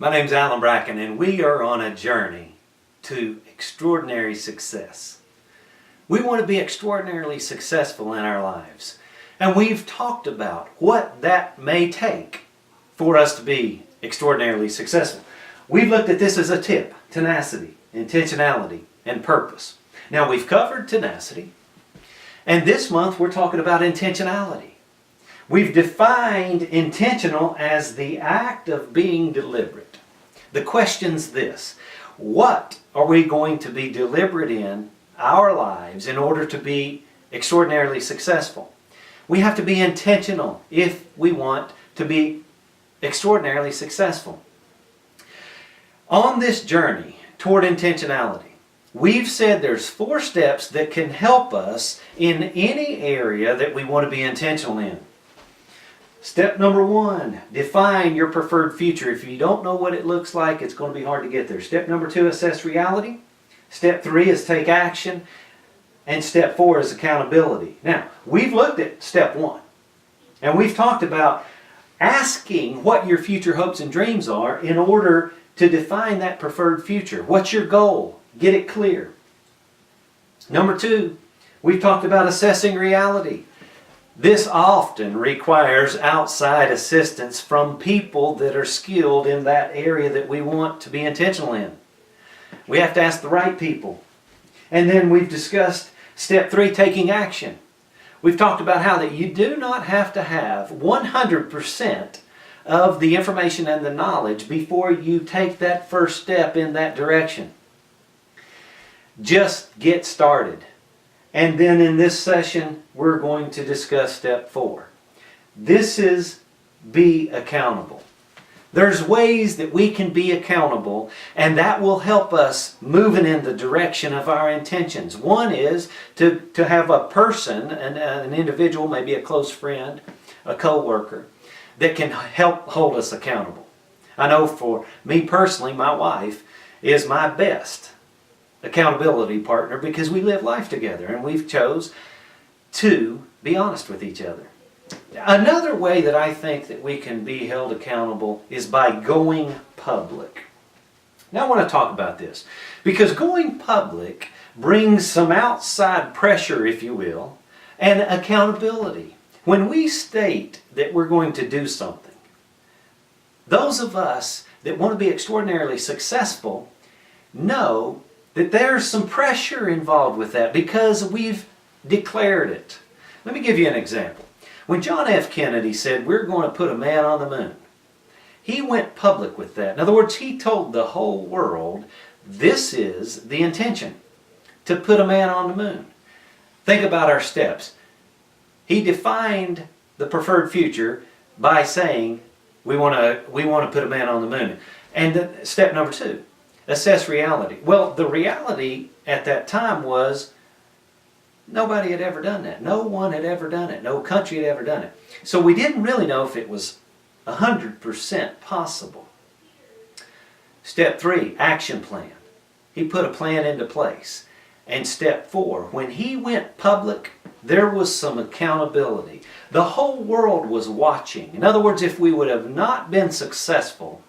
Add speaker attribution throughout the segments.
Speaker 1: My name's Alan Bracken, and we are on a journey to extraordinary success. We want to be extraordinarily successful in our lives. And we've talked about what that may take for us to be extraordinarily successful. We've looked at this as a tip: tenacity, intentionality, and purpose. Now, we've covered tenacity, and this month we're talking about intentionality. We've defined intentional as the act of being deliberate. The question's this: what are we going to be deliberate in our lives in order to be extraordinarily successful? We have to be intentional if we want to be extraordinarily successful. On this journey toward intentionality, we've said there's 4 steps that can help us in any area that we want to be intentional in. Step number 1, define your preferred future. If you don't know what it looks like, it's going to be hard to get there. Step number 2, assess reality. Step 3 is take action. And step 4 is accountability. Now, we've looked at step 1. And we've talked about asking what your future hopes and dreams are in order to define that preferred future. What's your goal? Get it clear. Number 2, we've talked about assessing reality. This often requires outside assistance from people that are skilled in that area that we want to be intentional in. We have to ask the right people. And then we've discussed step 3, taking action. We've talked about how that you do not have to have 100% of the information and the knowledge before you take that first step in that direction. Just get started. And then in this session, we're going to discuss step 4. This is be accountable. There's ways that we can be accountable, and that will help us moving in the direction of our intentions. One is to have a person, an individual, maybe a close friend, a co-worker, that can help hold us accountable. I know for me personally, my wife is my best accountability partner because we live life together and we've chose to be honest with each other. Another way that I think that we can be held accountable is by going public. Now I want to talk about this because going public brings some outside pressure, if you will, and accountability. When we state that we're going to do something, those of us that want to be extraordinarily successful know that there's some pressure involved with that because we've declared it. Let me give you an example. When John F. Kennedy said, we're going to put a man on the moon, he went public with that. In other words, he told the whole world, this is the intention, to put a man on the moon. Think about our steps. He defined the preferred future by saying, we want to put a man on the moon. And step number 2, assess reality. Well, the reality at that time was nobody had ever done that. No one had ever done it. No country had ever done it. So we didn't really know if it was 100% possible. Step 3, action plan. He put a plan into place. And step 4, when he went public, there was some accountability. The whole world was watching. In other words, if we would have not been successful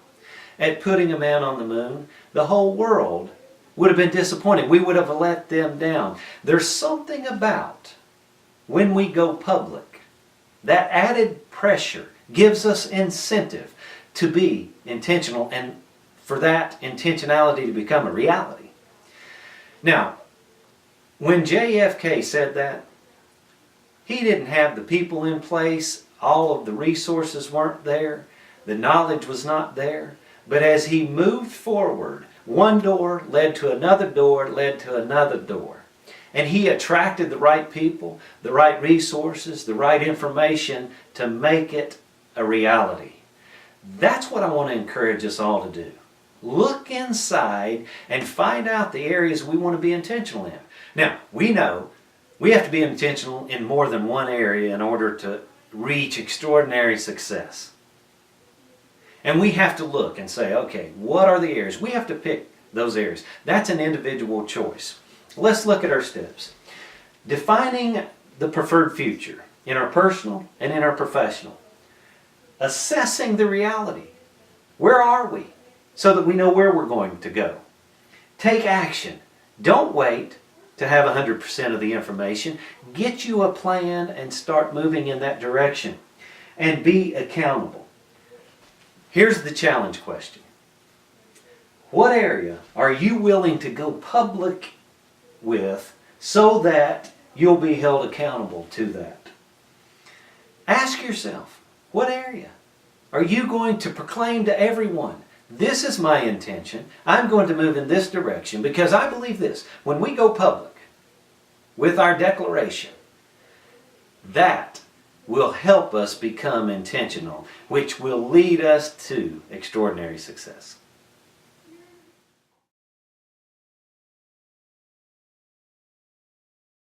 Speaker 1: at putting a man on the moon, the whole world would have been disappointed. We would have let them down. There's something about when we go public, that added pressure gives us incentive to be intentional and for that intentionality to become a reality. Now, when JFK said that, he didn't have the people in place, all of the resources weren't there, the knowledge was not there, but as he moved forward, one door led to another door, led to another door. And he attracted the right people, the right resources, the right information to make it a reality. That's what I want to encourage us all to do. Look inside and find out the areas we want to be intentional in. Now, we know we have to be intentional in more than one area in order to reach extraordinary success. And we have to look and say, okay, what are the areas? We have to pick those areas. That's an individual choice. Let's look at our steps. Defining the preferred future in our personal and in our professional. Assessing the reality. Where are we? so that we know where we're going to go. Take action. Don't wait to have 100% of the information. Get you a plan and start moving in that direction. And be accountable. Here's the challenge question. What area are you willing to go public with so that you'll be held accountable to that? Ask yourself, what area are you going to proclaim to everyone? This is my intention. I'm going to move in this direction because I believe this. When we go public with our declaration, that will help us become intentional, which will lead us to extraordinary success.